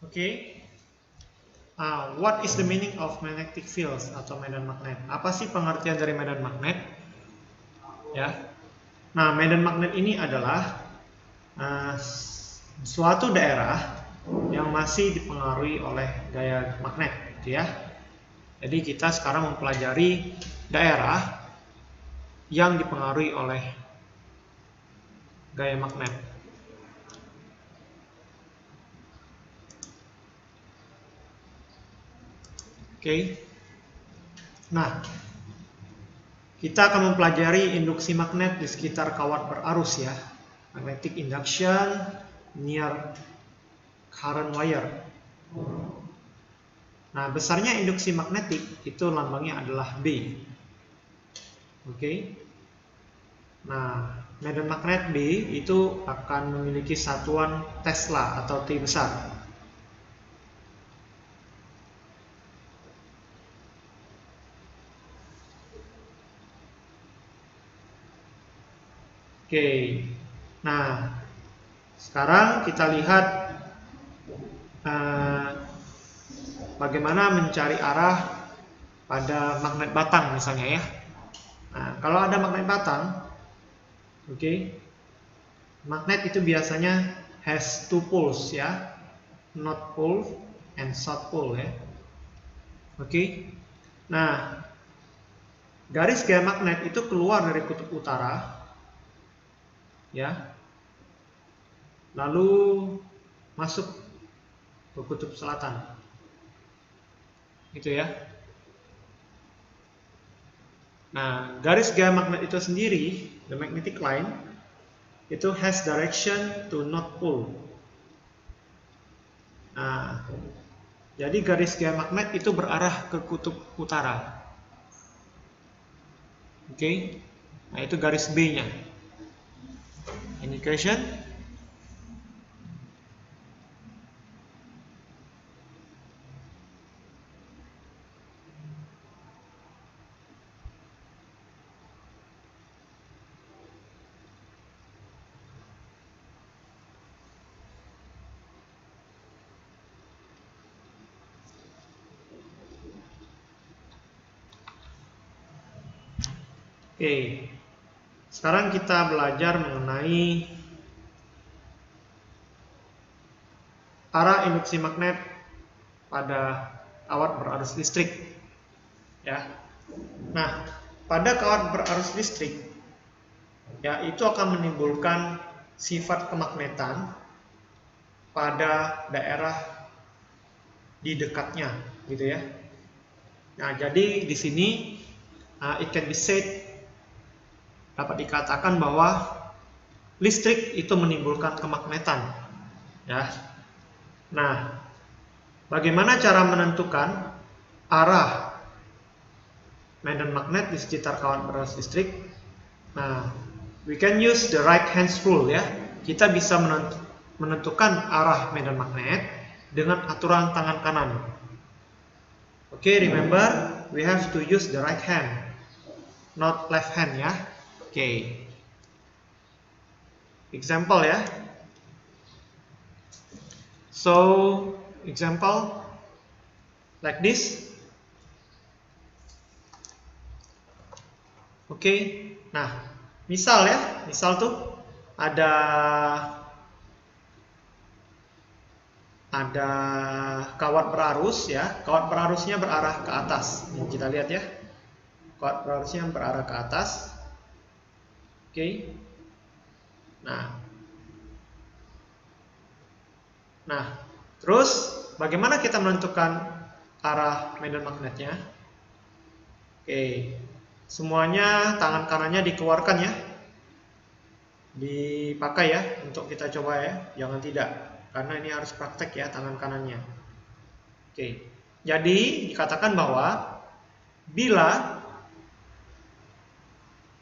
Oke. What is the meaning of magnetic fields atau medan magnet? Apa sih pengertian dari medan magnet? Ya. Nah, medan magnet ini adalah suatu daerah yang masih dipengaruhi oleh gaya magnet, gitu ya. Jadi kita sekarang mempelajari daerah yang dipengaruhi oleh gaya magnet. Oke. Nah, kita akan mempelajari induksi magnet di sekitar kawat berarus ya. Magnetic induction near current wire. Nah, besarnya induksi magnetik itu lambangnya adalah B. Oke. Nah, medan magnet B itu akan memiliki satuan Tesla atau T besar. Oke, nah sekarang kita lihat bagaimana mencari arah pada magnet batang misalnya ya. Nah, kalau ada magnet batang, oke, magnet itu biasanya has two poles ya, north pole and south pole ya. Oke, nah garis gaya magnet itu keluar dari kutub utara. Ya, lalu masuk ke kutub selatan, gitu ya. Nah, garis gaya magnet itu sendiri, the magnetic line, itu has direction to north pole. Nah, jadi garis gaya magnet itu berarah ke kutub utara. Oke, nah itu garis B-nya. Any question? Oke, sekarang kita belajar mengenai arah induksi magnet pada kawat berarus listrik. Ya, nah pada kawat berarus listrik, ya itu akan menimbulkan sifat kemagnetan pada daerah di dekatnya, gitu ya. Nah, jadi di sini it can be said, dapat dikatakan bahwa listrik itu menimbulkan kemagnetan, ya. Nah, bagaimana cara menentukan arah medan magnet di sekitar kawat berarus listrik? Nah, we can use the right hand rule ya. Kita bisa menentukan arah medan magnet dengan aturan tangan kanan. Oke, remember we have to use the right hand, not left hand ya. Oke. Example ya. So, example like this. Oke. Nah, misal tuh ada kawat berarus ya. Kawat berarusnya berarah ke atas. Ini kita lihat ya. Kawat berarusnya berarah ke atas. Oke. Nah, terus bagaimana kita menentukan arah medan magnetnya? Oke. Semuanya tangan kanannya dikeluarkan ya. Dipakai ya untuk kita coba ya. Jangan tidak, karena ini harus praktek ya tangan kanannya. Oke. Jadi dikatakan bahwa bila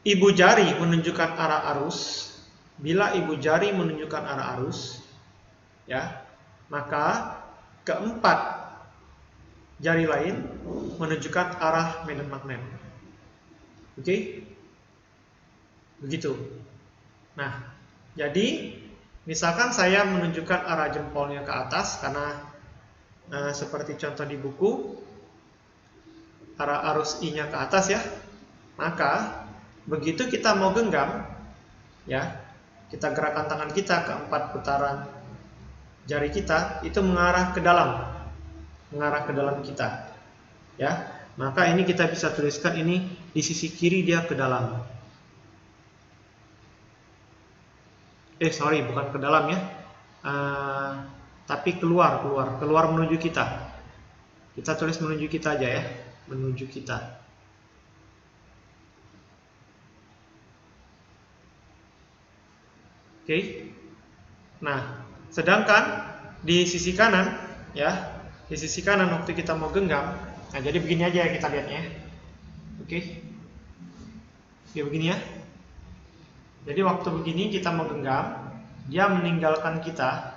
ibu jari menunjukkan arah arus, ya, maka keempat jari lain menunjukkan arah medan magnet. Oke? Begitu. Nah, jadi misalkan saya menunjukkan arah jempolnya ke atas karena seperti contoh di buku, arah arus I-nya ke atas ya. Maka begitu kita mau genggam, ya, kita gerakkan tangan kita ke 4 putaran jari kita, itu mengarah ke dalam kita, ya. Maka ini kita bisa tuliskan ini di sisi kiri dia ke dalam. Sorry, bukan ke dalam ya, tapi keluar menuju kita. Kita tulis menuju kita aja ya, menuju kita. Oke. Nah, sedangkan di sisi kanan ya, di sisi kanan waktu kita mau genggam, nah jadi begini aja ya kita lihatnya. Oke. Ya begini ya. Jadi waktu begini kita mau genggam, dia meninggalkan kita,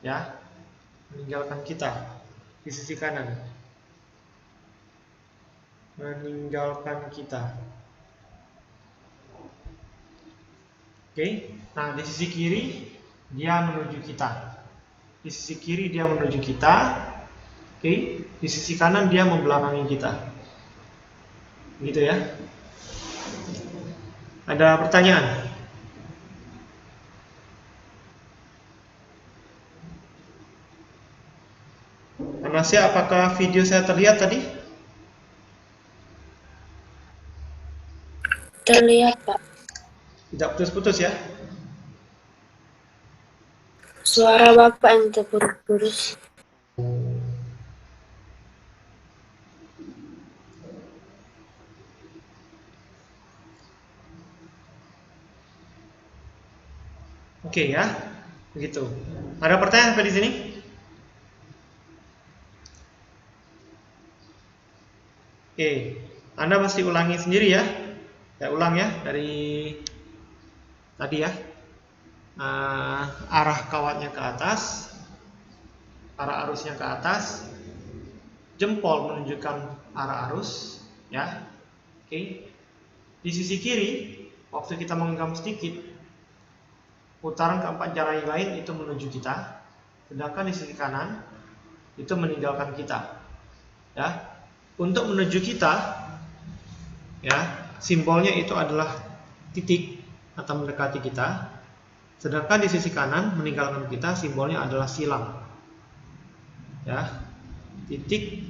ya, meninggalkan kita di sisi kanan, meninggalkan kita. Oke. Nah di sisi kiri dia menuju kita, di sisi kiri dia menuju kita. Oke. Di sisi kanan dia membelakangi kita, gitu ya. Ada pertanyaan? Anasya, apakah video saya terlihat tadi? Terlihat, Pak. Tidak putus-putus ya? Suara Bapak yang terputus. Oke ya, begitu. Ada pertanyaan sampai di sini? Oke, Anda mesti ulangi sendiri ya. Saya ulang ya dari tadi ya. Arah kawatnya ke atas, arah arusnya ke atas, jempol menunjukkan arah arus, ya. Oke. Di sisi kiri, waktu kita menggenggam sedikit, putaran keempat jari lain itu menuju kita, sedangkan di sisi kanan itu meninggalkan kita, ya. Untuk menuju kita, ya, simbolnya itu adalah titik atau mendekati kita, sedangkan di sisi kanan meninggalkan kita simbolnya adalah silang, ya, titik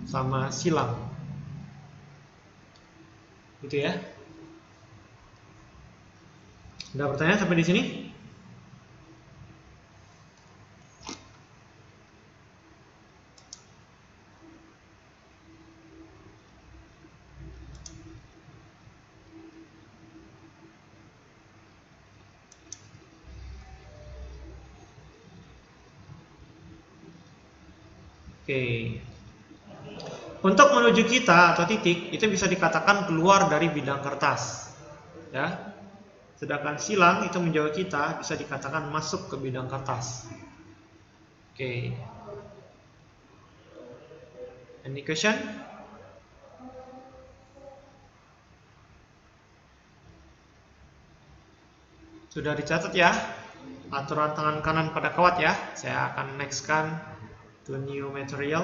sama silang, gitu ya. Ada pertanyaan sampai di sini? Oke. Untuk menuju kita atau titik itu bisa dikatakan keluar dari bidang kertas, ya. Sedangkan silang itu menjauh kita bisa dikatakan masuk ke bidang kertas. Oke. Any question? Sudah dicatat ya aturan tangan kanan pada kawat ya. Saya akan nextkan to new material.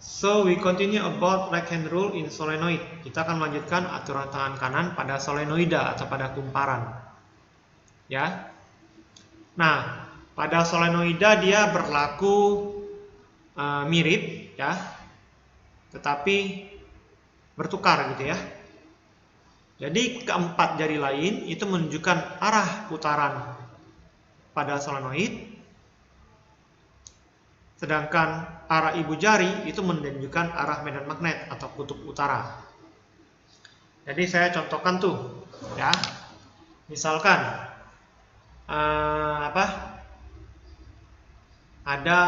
So we continue about right hand rule in solenoid. Kita akan melanjutkan aturan tangan kanan pada solenoida atau pada kumparan. Ya. Nah, pada solenoida dia berlaku mirip ya. Tetapi bertukar gitu ya. Jadi keempat jari lain itu menunjukkan arah putaran pada solenoid. Sedangkan arah ibu jari itu menunjukkan arah medan magnet atau kutub utara. Jadi saya contohkan tuh, ya. Misalkan ada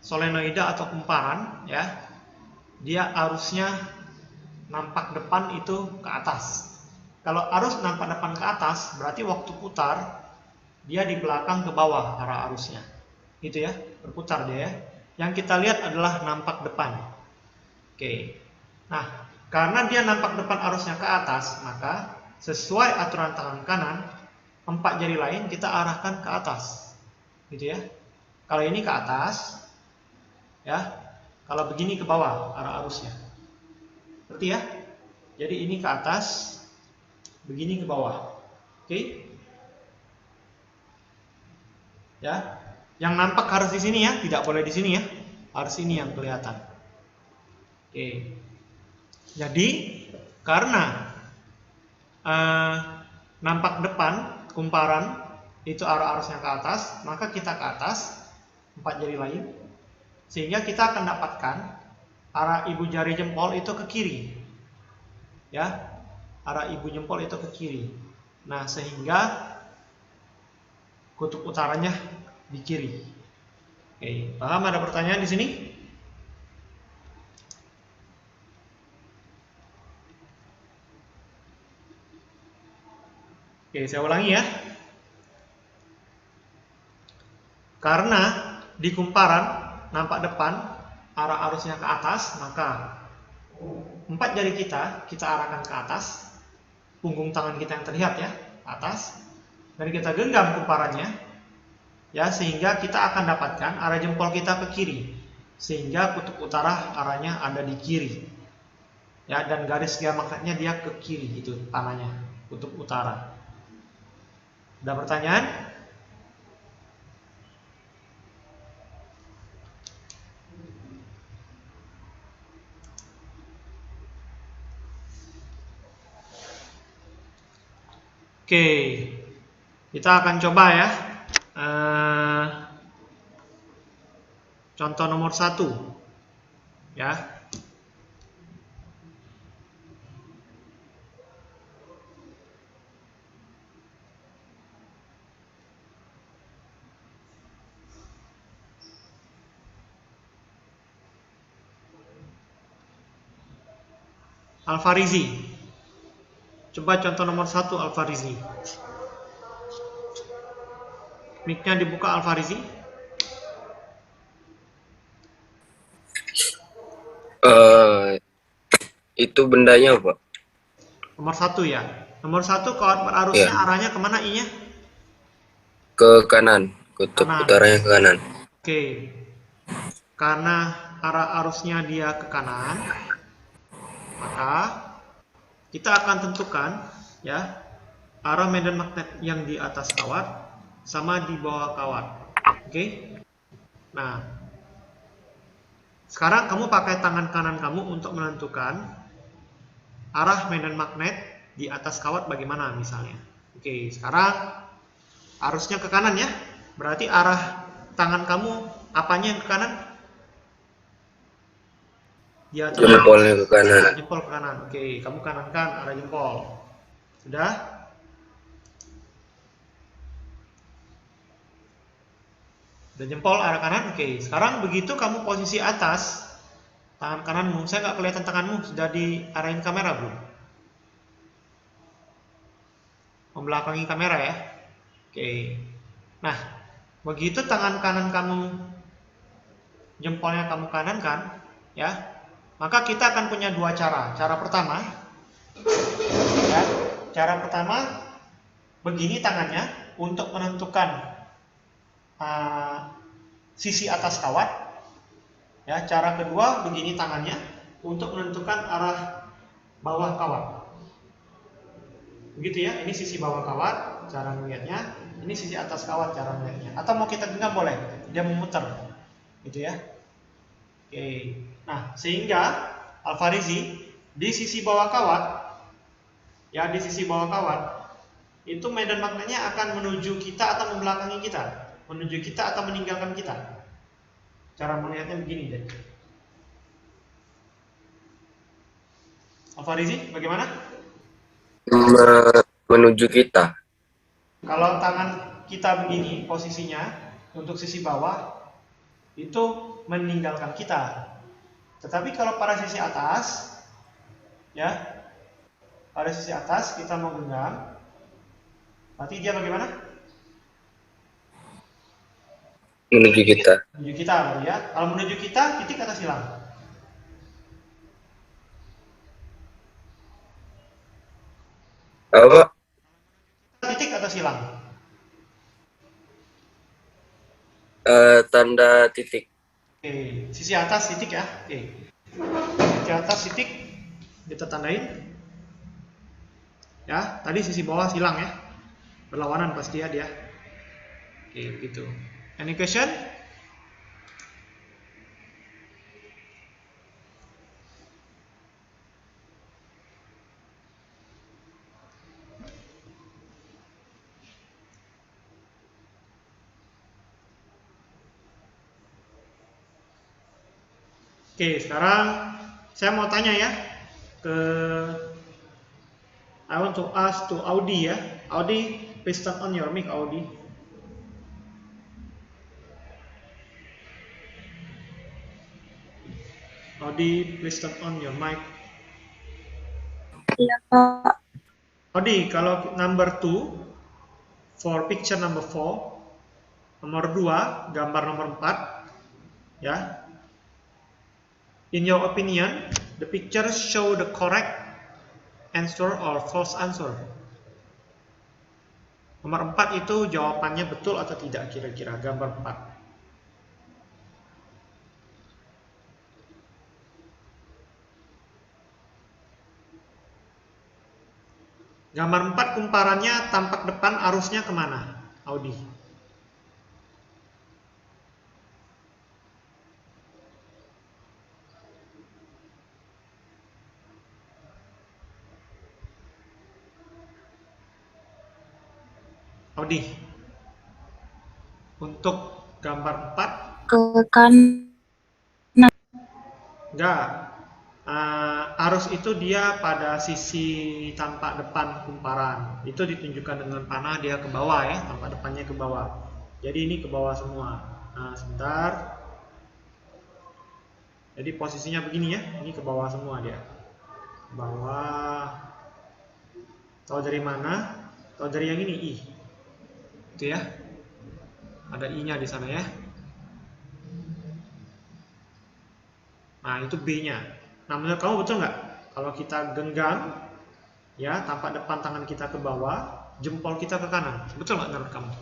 solenoida atau kumparan, ya. Dia arusnya nampak depan itu ke atas. Kalau arus nampak depan ke atas, berarti waktu putar dia di belakang ke bawah arah arusnya, gitu ya, berputar dia ya. Yang kita lihat adalah nampak depan. Oke. Nah, Karena dia nampak depan arusnya ke atas, maka sesuai aturan tangan kanan, 4 jari lain kita arahkan ke atas. Gitu ya. Kalau ini ke atas, ya. Kalau begini ke bawah arah arusnya. Ngerti ya? Jadi ini ke atas, begini ke bawah. Oke? Ya. Yang nampak harus di sini ya, tidak boleh di sini ya. Harus ini yang kelihatan. Oke. Jadi karena nampak depan kumparan itu arah arusnya ke atas, maka kita ke atas 4 jari lain, sehingga kita akan dapatkan arah ibu jari jempol itu ke kiri, ya, arah ibu jempol itu ke kiri. Nah, sehingga kutub utaranya di kiri. Oke, paham? Ada pertanyaan di sini? Oke, saya ulangi ya. Karena di kumparan nampak depan arah arusnya ke atas, maka 4 jari kita arahkan ke atas, punggung tangan kita yang terlihat ya, ke atas, dan kita genggam kumparannya, ya, sehingga kita akan dapatkan arah jempol kita ke kiri, sehingga kutub utara arahnya ada di kiri, ya, dan garis geomagnetnya dia ke kiri, itu tanahnya, kutub utara. Ada pertanyaan? Oke, kita akan coba ya. Contoh nomor 1, ya. Al-Farizi. Coba contoh nomor 1 Al-Farizi. Mic-nya dibuka Al-Farizi. Itu bendanya apa? Nomor 1 ya. Nomor 1 kawat berarusnya Ya. arahnya kemana I-nya? Ke kanan, kutub Kanan. utaranya ke kanan. Oke. Karena arah arusnya dia ke kanan, maka kita akan tentukan ya arah medan magnet yang di atas kawat sama di bawah kawat. Oke. Nah, sekarang kamu pakai tangan kanan kamu untuk menentukan arah medan magnet di atas kawat bagaimana misalnya. Oke, sekarang arusnya ke kanan ya. Berarti arah tangan kamu apanya yang ke kanan? Di atas Jempolnya ke kanan. jempol ke kanan. Oke, kamu kanankan arah jempol. Sudah? Sudah jempol arah kanan. Oke, sekarang begitu kamu posisi atas tangan kananmu, saya nggak kelihatan tanganmu, sudah diarahin kamera belum? Membelakangi kamera ya. Oke. Nah, begitu tangan kanan kamu, jempolnya kamu kanankan, ya, maka kita akan punya dua cara. Cara pertama, ya, cara pertama begini tangannya untuk menentukan sisi atas kawat. Ya, cara kedua begini tangannya untuk menentukan arah bawah kawat. Begitu ya, ini sisi bawah kawat, cara melihatnya. Ini sisi atas kawat, cara melihatnya. Atau mau kita genggam boleh, dia memutar, gitu ya. Oke, nah sehingga Al-Farizi di sisi bawah kawat, ya di sisi bawah kawat, itu medan magnetnya akan menuju kita atau membelakangi kita, menuju kita atau meninggalkan kita. Cara melihatnya begini deh. Al-Farizi, bagaimana? Menuju kita. Kalau tangan kita begini posisinya untuk sisi bawah itu meninggalkan kita. Tetapi kalau pada sisi atas, ya, pada sisi atas kita mau genggam, berarti dia bagaimana? Menuju kita. Menuju kita, ya. Kalau menuju kita, titik atas hilang. Apa? Titik atau silang? Tanda titik. Oke, sisi atas titik ya. Oke. Sisi atas titik kita tandain. Ya, tadi sisi bawah silang ya. Berlawanan pasti ya dia. Oke, gitu. Any question? Oke, sekarang saya mau tanya ya ke I want to ask to Audi ya. Audi, please turn on your mic, Audi. Audi, please turn on your mic. Iya, Pak. Audi, kalau number 2 for picture number 4, nomor 2, gambar nomor 4 ya. In your opinion, the picture show the correct answer or false answer? Nomor 4 itu jawabannya betul atau tidak kira-kira gambar 4. Gambar 4 kumparannya tampak depan arusnya kemana, Audi? Audi, untuk gambar 4 Ke kanan. enggak, arus itu dia pada sisi tampak depan kumparan. Itu ditunjukkan dengan panah dia ke bawah ya, tampak depannya ke bawah. Jadi ini ke bawah semua. Nah, sebentar. Jadi posisinya begini ya, ini ke bawah semua dia. Bawah. Tahu dari mana? Tahu dari yang ini, I. Itu ya. Ada I-nya di sana ya. Nah, itu B-nya. Nah, menurut kamu betul nggak? Kalau kita genggam, ya, tampak depan tangan kita ke bawah, jempol kita ke kanan. Betul nggak menurut kamu?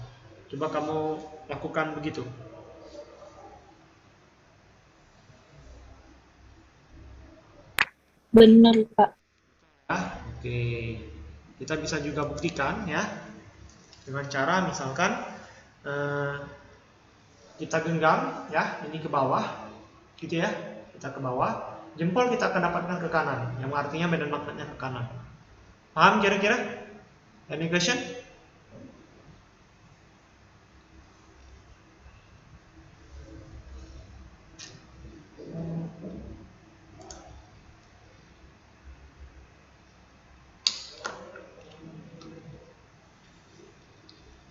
Coba kamu lakukan begitu. Benar, Pak. Ya, oke. Kita bisa juga buktikan ya. Dengan cara misalkan kita genggam ya, ini ke bawah. Gitu ya. Kita ke bawah, jempol kita akan dapatkan ke kanan, yang artinya medan magnetnya ke kanan. Paham kira-kira? Any question?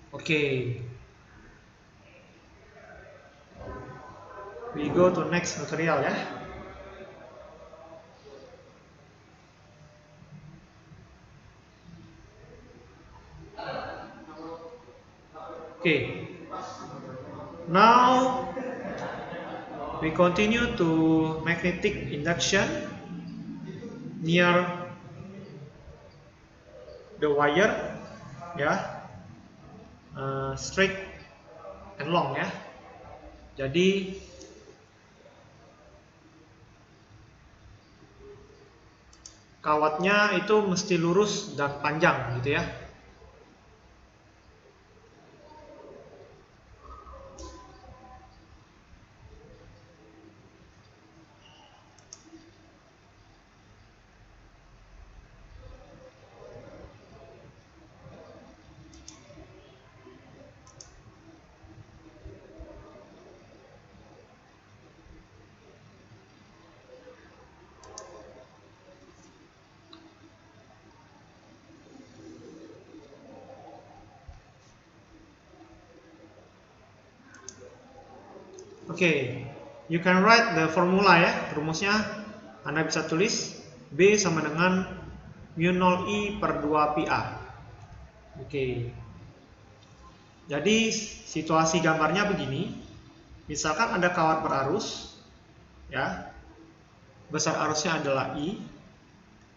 Oke. We go to next material ya. Okay. Now we continue to magnetic induction near the wire ya, straight and long ya. Jadi kawatnya itu mesti lurus dan panjang gitu ya. Oke, you can write the formula ya, rumusnya Anda bisa tulis B sama dengan mu 0 I per 2 pi A. Oke. Jadi situasi gambarnya begini. Misalkan ada kawat berarus ya. Besar arusnya adalah I,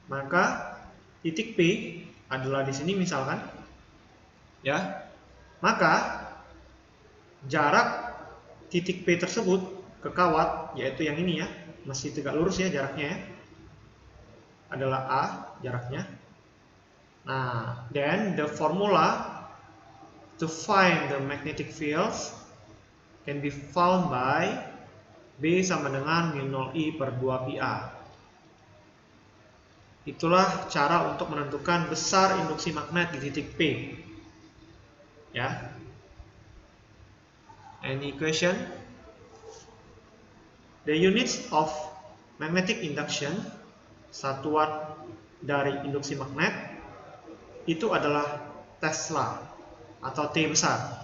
maka titik P adalah di sini misalkan, ya, maka jarak titik P tersebut ke kawat, yaitu yang ini ya, masih tegak lurus ya jaraknya ya, adalah A jaraknya. Nah, then the formula to find the magnetic fields can be found by B sama dengan mu0I per 2 pi A. Itulah cara untuk menentukan besar induksi magnet di titik P. Ya. Any question? The units of magnetic induction, satuan dari induksi magnet, itu adalah Tesla atau T besar.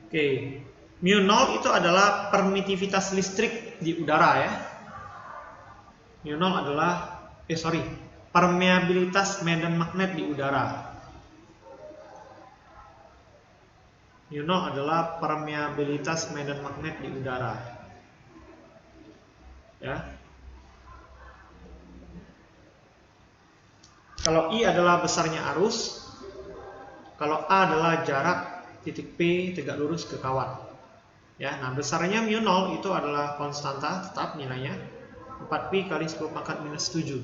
Oke, mu0 itu adalah permitivitas listrik di udara ya. mu0 adalah permeabilitas medan magnet di udara. mu0 adalah permeabilitas medan magnet di udara. Ya. Kalau I adalah besarnya arus, kalau A adalah jarak titik P tegak lurus ke kawat. Ya, nah besarnya mu0 itu adalah konstanta tetap nilainya 4pi kali 10 pangkat minus 7.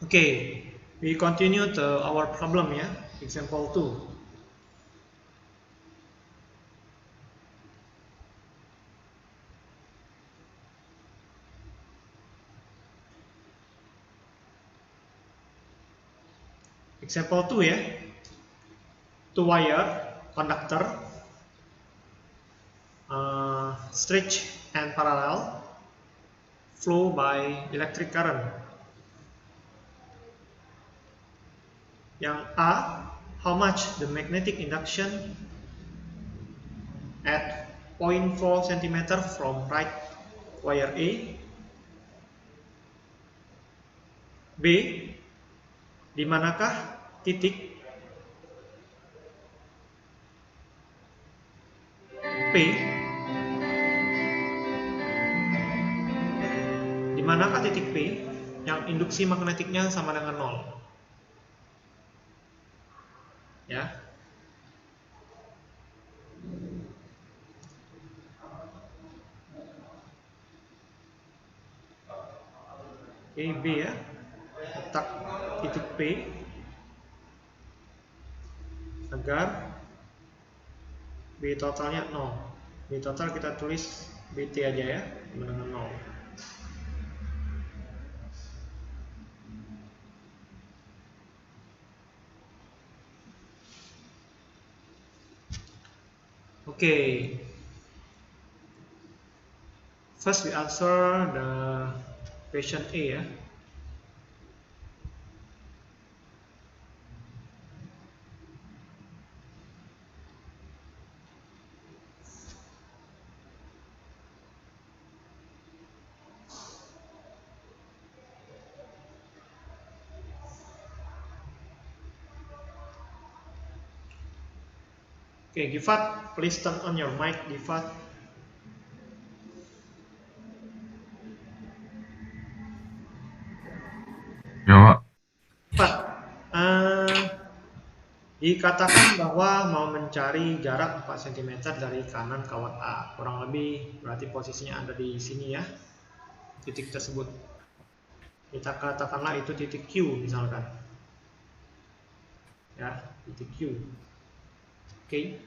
Okay, we continue to our problem ya, example 2. Example 2 ya. Two wire conductor stretch and parallel flow by electric current. Yang A, how much the magnetic induction at 0.4 cm from right wire A. B, di manakah titik P? Di manakah titik P yang induksi magnetiknya sama dengan 0? Ya. Oke, B ya. Letak titik P agar B totalnya 0. B total kita tulis BT aja ya, sama dengan 0. Okay. First we answer the question A ya. Okay, Gifat, please turn on your mic, Gifat. Ya, Pak. Gifat, dikatakan bahwa mau mencari jarak 4 cm dari kanan kawat A. Kurang lebih berarti posisinya ada di sini ya, titik tersebut. Kita katakanlah itu titik Q misalkan. Ya, titik Q. Oke.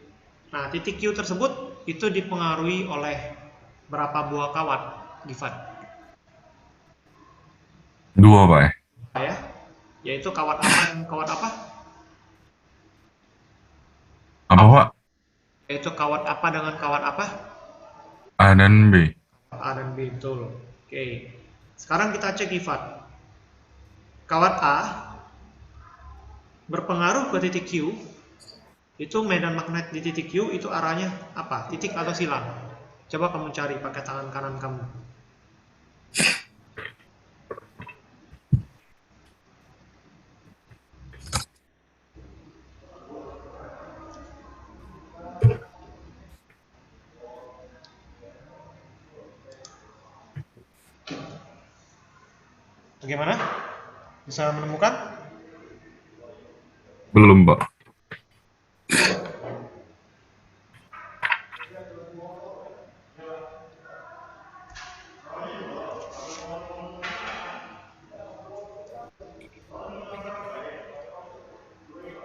Nah, titik Q tersebut itu dipengaruhi oleh berapa buah kawat, Gifat? 2, Pak ya. Ya, yaitu kawat apa dan kawat apa? Apa, Pak? Yaitu kawat apa dengan kawat apa? A dan B. A dan B, betul. Oke. Sekarang kita cek Gifat. Kawat A berpengaruh ke titik Q. Itu medan magnet di titik Q itu arahnya apa? Titik atau silang? Coba kamu cari pakai tangan kanan kamu. Bagaimana? Bisa menemukan? Belum, Pak.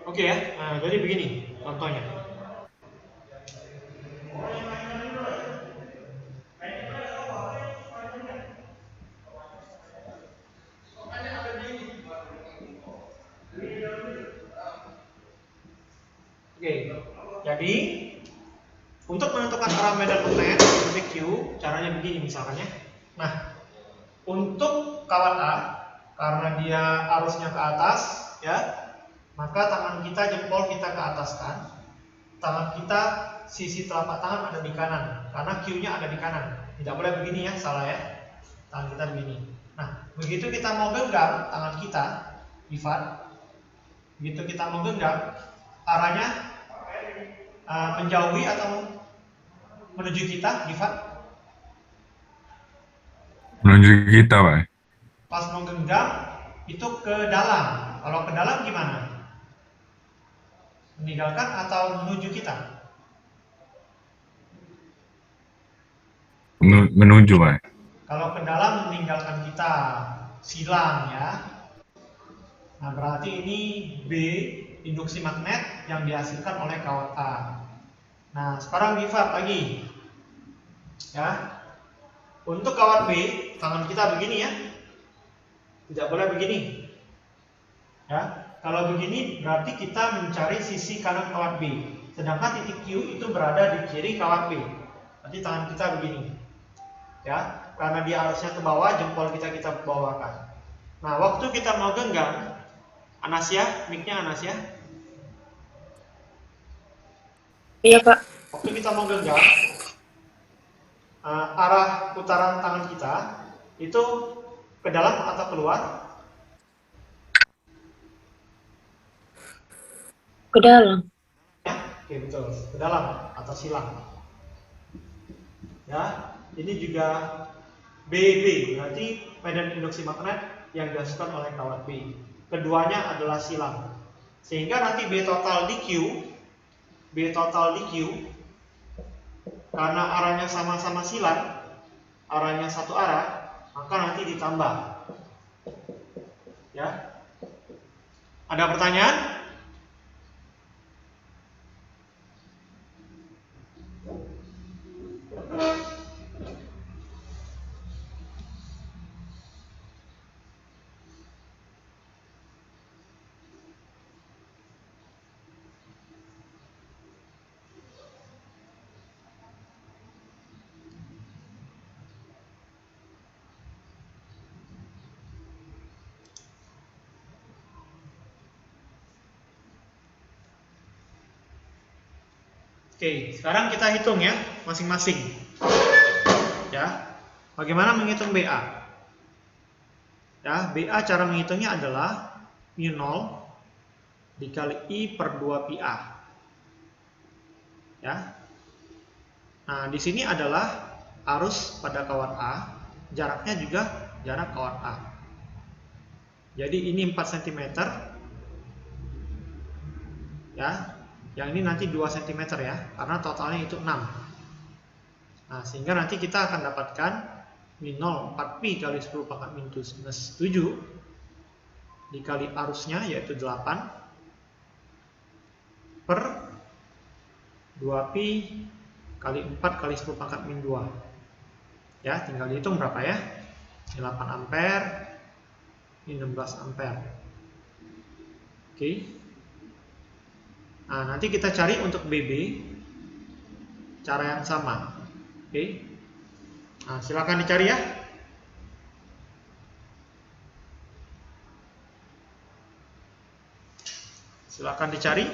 Oke ya. Nah, jadi begini contohnya. Oke. Jadi untuk menentukan arah medan magnet titik Q, caranya begini misalkan ya. Nah, untuk kawat A, karena dia arusnya ke atas, ya, maka tangan kita, jempol kita ke ataskan. Tangan kita, sisi telapak tangan ada di kanan, karena Q-nya ada di kanan. Tidak boleh begini ya, salah ya. Tangan kita begini. Nah, begitu kita mau genggam tangan kita, Gifat, begitu kita mau genggam, arahnya menjauhi atau menuju kita, Gifat? Menuju kita, Pak. Pas mau genggam itu ke dalam. Kalau ke dalam gimana? Meninggalkan atau menuju kita? Menuju, Pak. Kalau ke dalam meninggalkan kita, silang ya. Nah, berarti ini B, induksi magnet yang dihasilkan oleh kawat A. Nah, sekarang Gifat lagi. Ya. Untuk kawat B, tangan kita begini ya. Tidak boleh begini. Ya. Kalau begini berarti kita mencari sisi kanan kawat B. Sedangkan titik Q itu berada di kiri kawat B. Berarti tangan kita begini. Ya, karena dia arusnya ke bawah, jempol kita bawakan. Nah, waktu kita mau genggam, Anasya, mic-nya Anasya. Iya, Pak. Waktu kita mau genggam, arah putaran tangan kita itu ke dalam atau keluar? Ke dalam. Ya, oke betul, ke dalam atau silang. Ya, ini juga BB, berarti medan induksi magnet yang dihasilkan oleh kawat B. Keduanya adalah silang. Sehingga nanti B total di Q, karena arahnya sama-sama silang, arahnya satu arah, maka nanti ditambah. Ya. Ada pertanyaan? Oke, sekarang kita hitung ya, masing-masing. Ya, bagaimana menghitung BA? Ya, BA cara menghitungnya adalah mu 0 dikali I per 2 pi A. Ya. Nah, di sini adalah arus pada kawat A, jaraknya juga jarak kawat A. Jadi ini 4 cm. Ya. Yang ini nanti 2 cm ya, karena totalnya itu 6. Nah, sehingga nanti kita akan dapatkan min 0 4 pi kali 10 pangkat minus 7 dikali arusnya yaitu 8 per 2 pi kali 4 kali 10 pangkat min 2. Ya, tinggal dihitung berapa ya? 8 ampere, ini 16 ampere. Oke. Nah, nanti kita cari untuk BB cara yang sama. Oke. Nah, silakan dicari ya. Silakan dicari.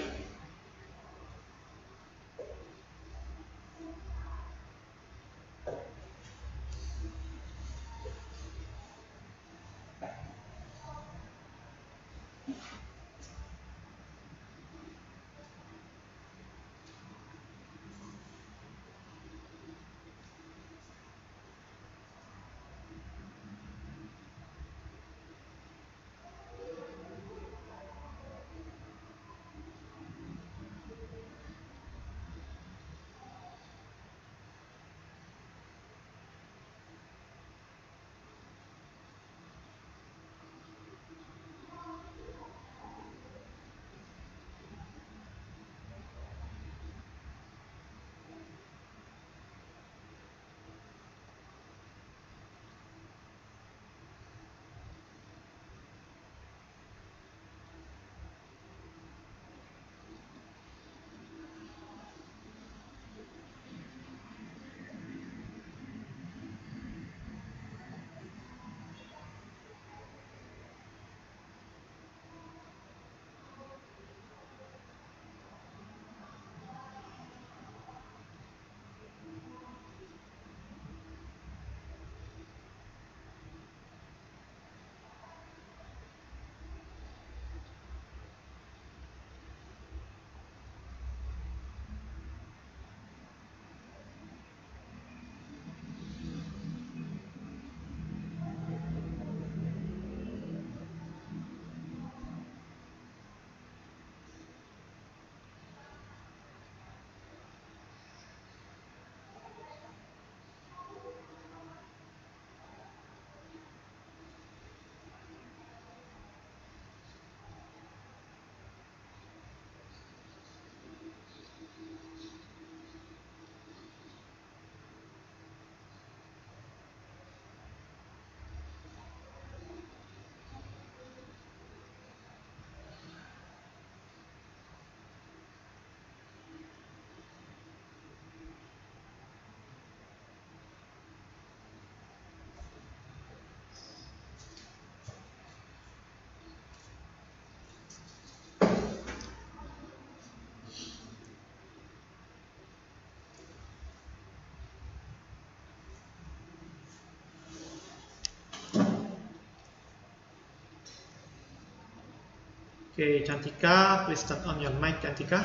Oke, Cantika, please turn on your mic, Cantika.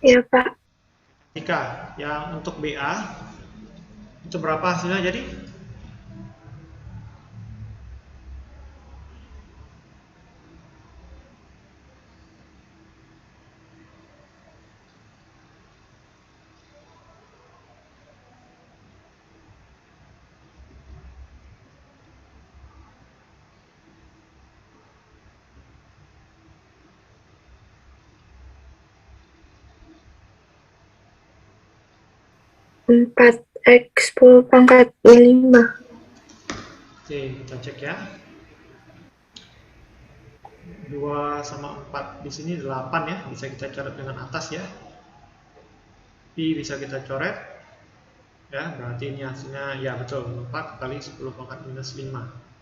Iya, Pak. Cantika, yang untuk BA itu berapa hasilnya jadi? Empat X 10 pangkat 5. Oke, kita cek ya. 2 sama 4 di sini 8 ya, bisa kita coret dengan atas ya. Pi bisa kita coret. Ya, berarti ini hasilnya ya betul 4 kali 10 pangkat minus 5.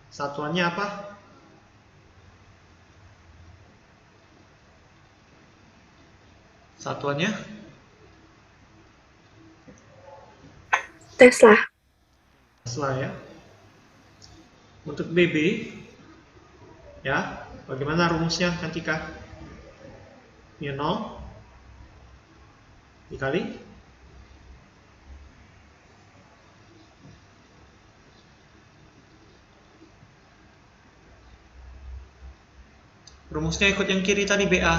Satuannya apa? Satuannya Tesla. Tesla ya. Untuk BB, ya, bagaimana rumusnya Cantika? Mu 0 dikali rumusnya ikut yang kiri tadi, BA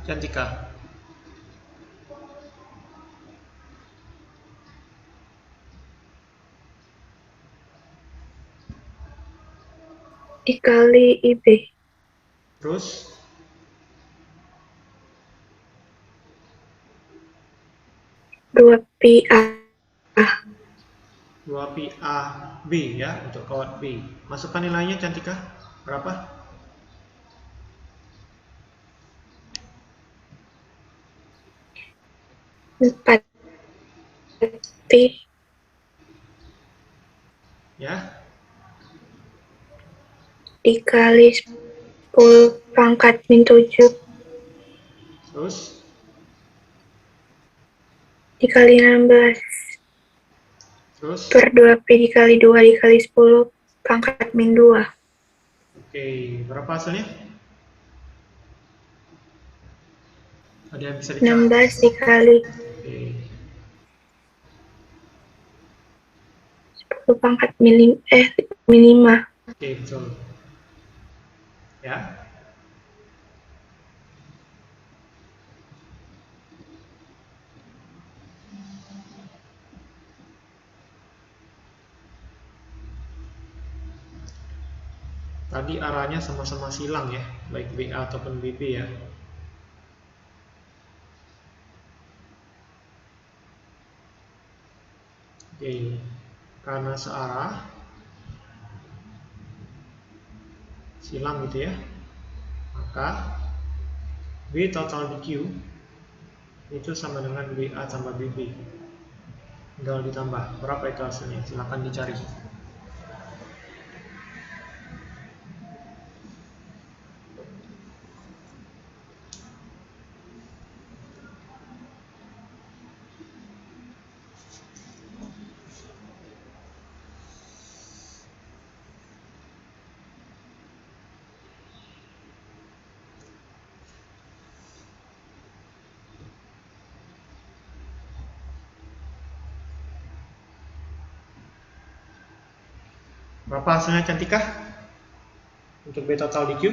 Cantika. Dikali IB. Terus 2 pi A. 2pi AB ya, untuk kawat B. Masukkan nilainya Cantika. Berapa? Empat pi Ya, dikali 10 pangkat min 7 terus dikali 16 terus per 2 pi dikali 2 dikali 10 pangkat min 2. Oke, berapa hasilnya? Ada yang bisa dicatat? 16 dikali Oke, 10 pangkat min 5. oke, betul. Ya. Tadi arahnya sama-sama silang ya, baik BA ataupun BB ya. Oke, karena searah silang gitu ya, maka B total di Q itu sama dengan BA tambah BB. Tinggal ditambah. Berapa itu hasilnya? Silahkan dicari. Berapa hasilnya Cantika? Untuk B total di Q?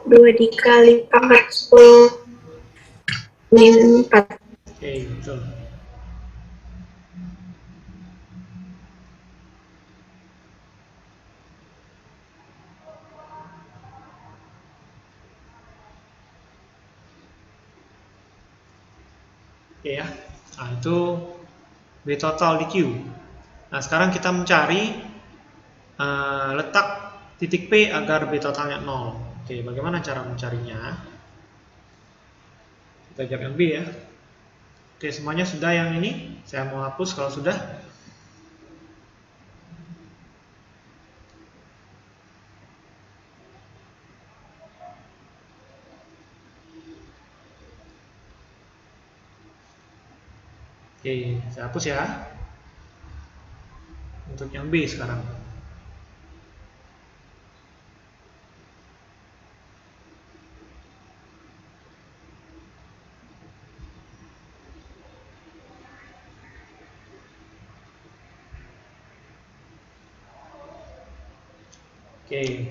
Dua dikali pangkat 10 min 4. Oke, betul. Oke ya. Nah, itu B total di Q. Nah, sekarang kita mencari letak titik P agar B totalnya 0. Oke, bagaimana cara mencarinya? Kita jawab yang B ya. Oke, semuanya sudah yang ini. Saya mau hapus kalau sudah. Oke, saya hapus ya. Untuk yang B sekarang. Oke.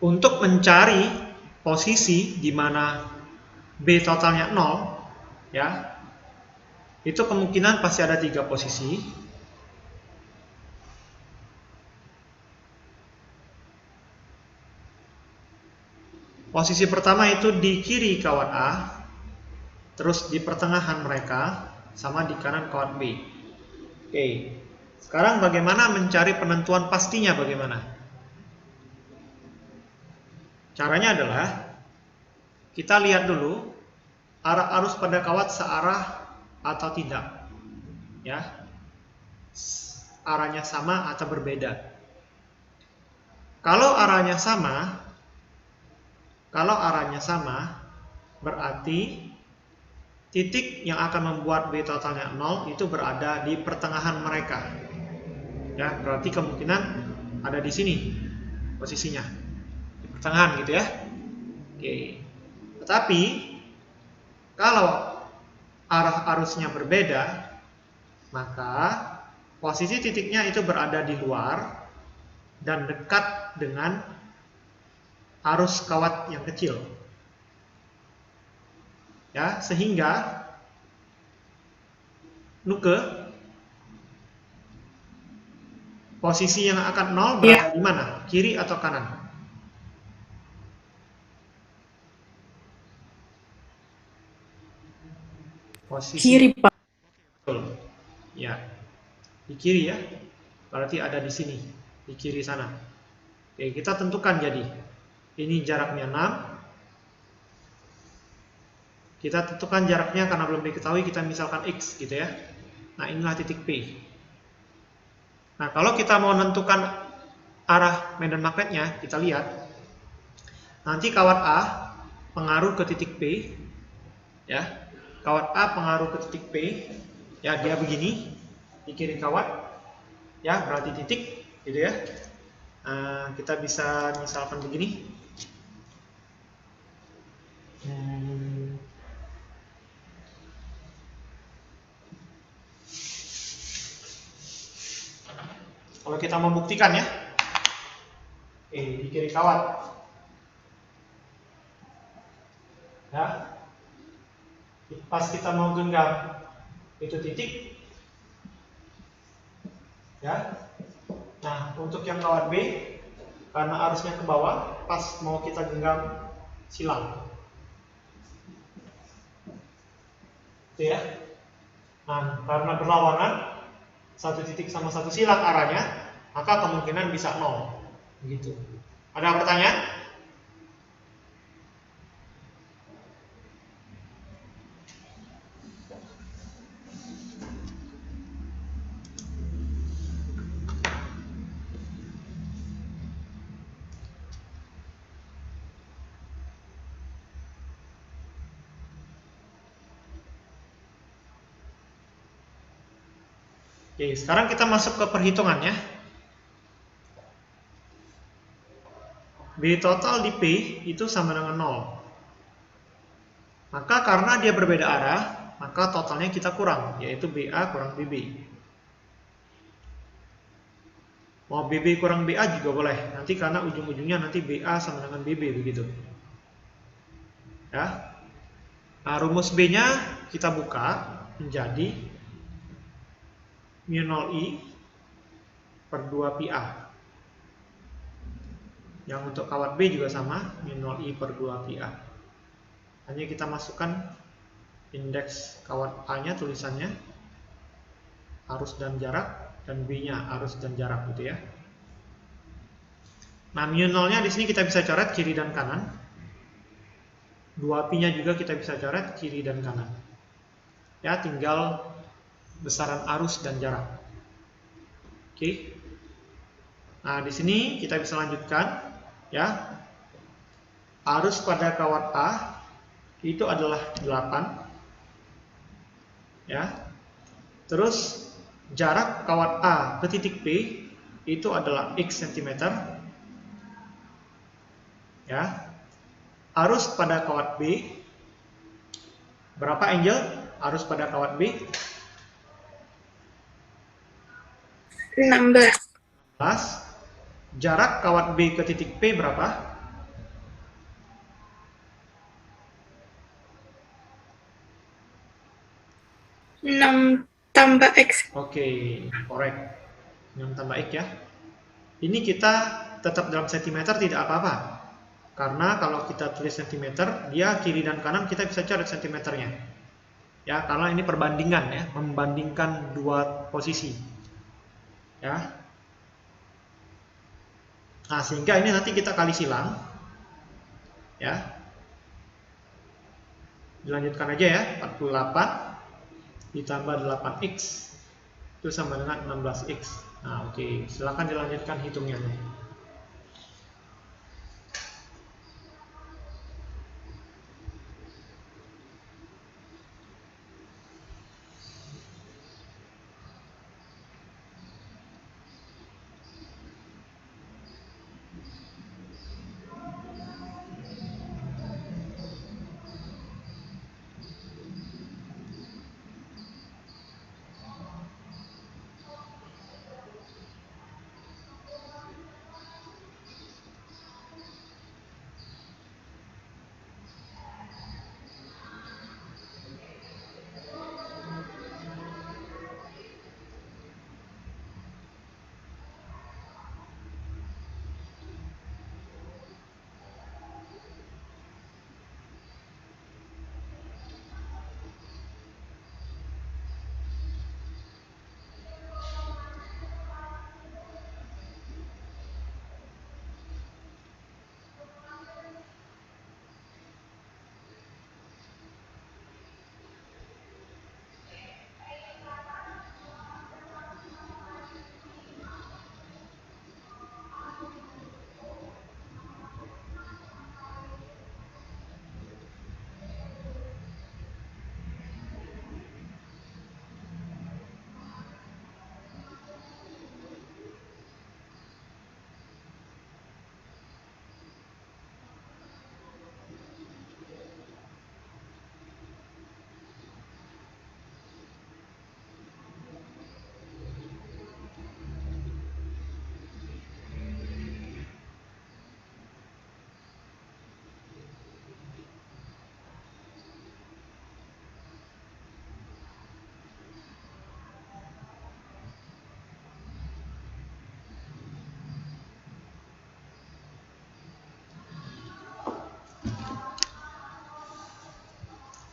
Untuk mencari posisi di mana B totalnya 0, ya, itu kemungkinan pasti ada 3 posisi. Posisi pertama itu di kiri kawat A, terus di pertengahan mereka, sama di kanan kawat B. Oke. Sekarang bagaimana mencari penentuan pastinya bagaimana? Caranya adalah kita lihat dulu arah arus pada kawat searah atau tidak. Ya. Arahnya sama atau berbeda. Kalau arahnya sama, berarti titik yang akan membuat B totalnya 0 itu berada di pertengahan mereka. Ya, berarti kemungkinan ada di sini posisinya. Di pertengahan gitu ya. Oke. Tetapi kalau arah arusnya berbeda, maka posisi titiknya itu berada di luar dan dekat dengan arus kawat yang kecil. Ya, sehingga nuke posisi yang akan 0 berada di mana? Kiri atau kanan? Posisi Kiri, Pak. betul. Ya. Di kiri ya. Berarti ada di sini, di kiri sana. Oke, kita tentukan jadi. Ini jaraknya 6. Kita tentukan jaraknya karena belum diketahui, kita misalkan X gitu ya. Nah, inilah titik P. Nah, kalau kita mau menentukan arah medan magnetnya, kita lihat. Nanti kawat A pengaruh ke titik P. Ya. Kawat A pengaruh ke titik P. Ya, dia begini. Di kiri kawat. Ya, berarti titik gitu ya. Kita bisa misalkan begini. Kalau kita membuktikan ya, di kiri kawat, ya, pas kita mau genggam itu titik, ya. Nah, untuk yang kawat B, karena arusnya ke bawah, pas mau kita genggam silang, itu ya. Nah, karena berlawanan satu titik sama satu silang arahnya, maka kemungkinan bisa 0. Begitu. Ada pertanyaan? Oke, sekarang kita masuk ke perhitungannya. B total di P itu sama dengan 0. Maka karena dia berbeda arah, maka totalnya kita kurang, yaitu BA kurang BB. Mau BB kurang BA juga boleh, nanti karena ujung-ujungnya nanti BA sama dengan BB begitu. Ya. Nah, rumus B-nya kita buka menjadi mu0I per 2 PA. Yang untuk kawat B juga sama, mu0I per 2 PA. Hanya kita masukkan indeks kawat A-nya, tulisannya arus dan jarak, dan B-nya arus dan jarak gitu ya. Nah, mu0-nya di sini kita bisa coret kiri dan kanan. 2P-nya juga kita bisa coret kiri dan kanan. Ya, tinggal besaran arus dan jarak. Oke. Nah, di sini kita bisa lanjutkan ya. Arus pada kawat A itu adalah 8. Ya. Terus jarak kawat A ke titik P itu adalah X cm. Ya. Arus pada kawat B berapa, Angel? Arus pada kawat B 16. Jarak kawat B ke titik P berapa? 6 tambah X. Oke, korek. 6 tambah X ya. Ini kita tetap dalam sentimeter tidak apa-apa. Karena kalau kita tulis cm, dia kiri dan kanan kita bisa coret cm-nya. Ya, karena ini perbandingan ya, membandingkan dua posisi. Ya. Nah, sehingga ini nanti kita kali silang. Ya. Dilanjutkan aja ya, 48 ditambah 8x itu sama dengan 16x. Nah, oke, silakan dilanjutkan hitungannya.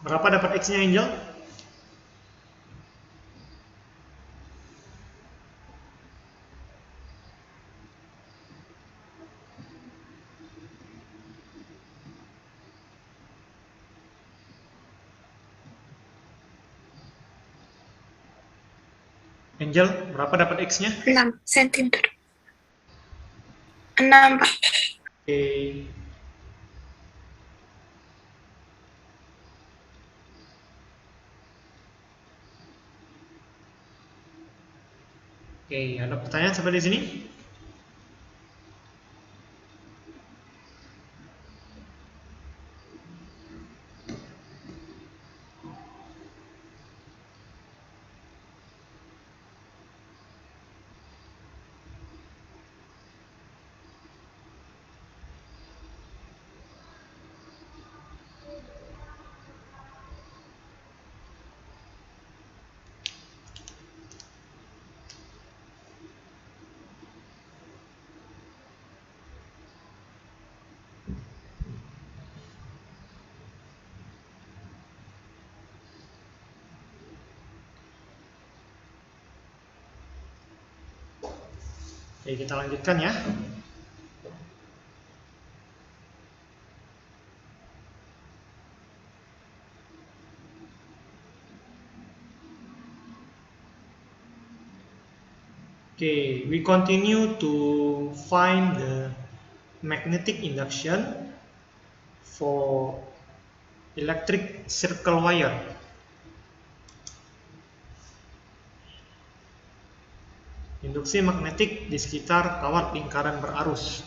Berapa dapat X-nya, Angel? Angel, berapa dapat X-nya? 6 cm. 6, Pak. Oke. Oke, ada pertanyaan sampai di sini? Oke, kita lanjutkan ya. Okay, we continue to find the magnetic induction for electric circle wire. Induksi magnetik di sekitar kawat lingkaran berarus.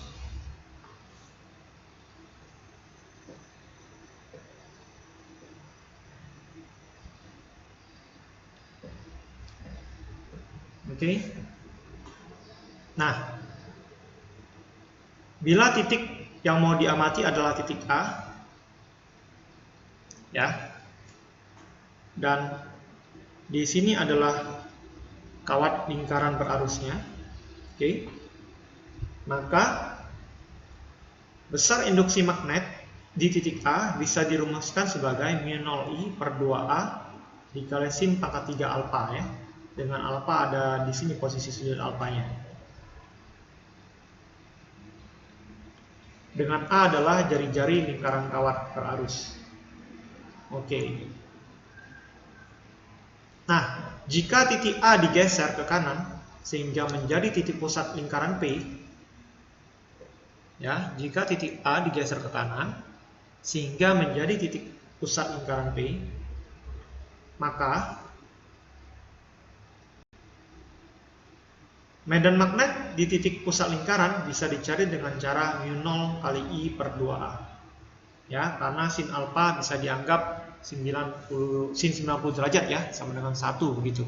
Oke. Nah, bila titik yang mau diamati adalah titik A, ya, dan di sini adalah kawat lingkaran berarusnya, oke, maka besar induksi magnet di titik A bisa dirumuskan sebagai μ0I per 2A dikali sin pangkat 3 alfa ya. Dengan alfa ada di sini posisi sudut alfanya. Dengan A adalah jari-jari lingkaran kawat berarus. Oke. Nah, jika titik A digeser ke kanan sehingga menjadi titik pusat lingkaran P, ya, jika titik A digeser ke kanan sehingga menjadi titik pusat lingkaran P, maka medan magnet di titik pusat lingkaran bisa dicari dengan cara μ0 kali I per 2A. Ya, karena sin alfa bisa dianggap sin 90 derajat ya, sama dengan 1 begitu.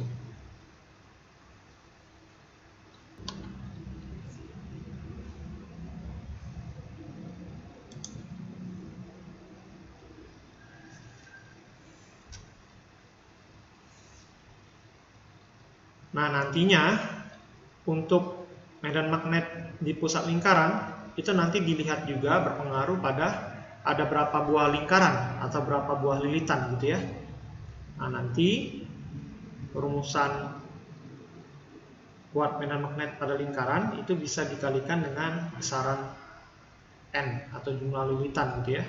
Nah, nantinya untuk medan magnet di pusat lingkaran itu nanti dilihat juga berpengaruh pada ada berapa buah lingkaran atau berapa buah lilitan gitu ya. Nah, nanti rumusan buat medan magnet pada lingkaran itu bisa dikalikan dengan besaran N atau jumlah lilitan gitu ya.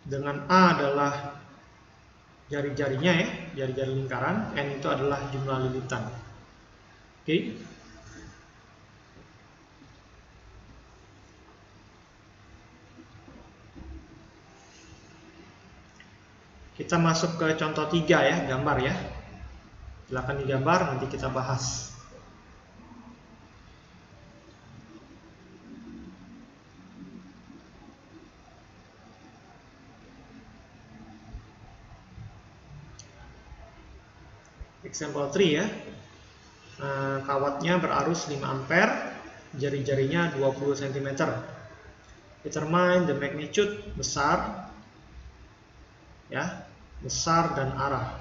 Dengan A adalah jari-jarinya ya, jari-jari lingkaran, N itu adalah jumlah lilitan. Oke. Kita masuk ke contoh 3 ya, gambar ya. Silakan digambar, nanti kita bahas. Example 3 ya. Kawatnya berarus 5 ampere, jari-jarinya 20 cm. Determine the magnitude, besar ya, besar dan arah.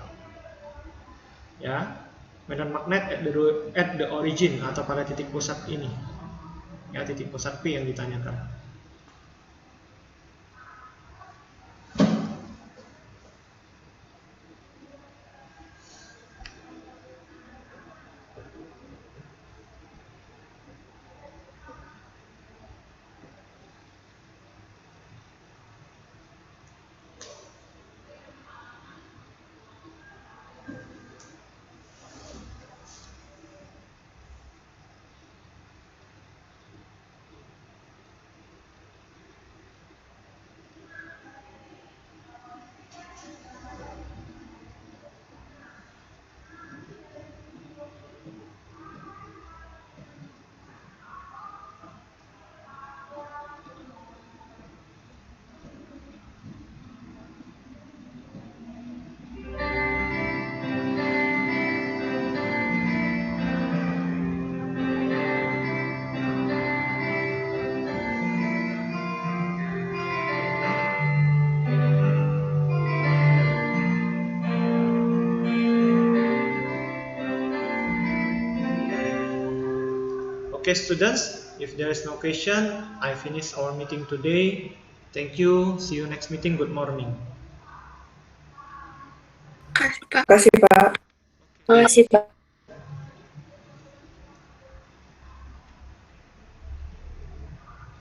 Ya, medan magnet at the origin atau pada titik pusat ini. Ya, titik pusat P yang ditanyakan. Okay, students, if there is no question, I finish our meeting today. Thank you. See you next meeting. Good morning. Kasih Pak. Terima kasih, Pak. Makasih Pak.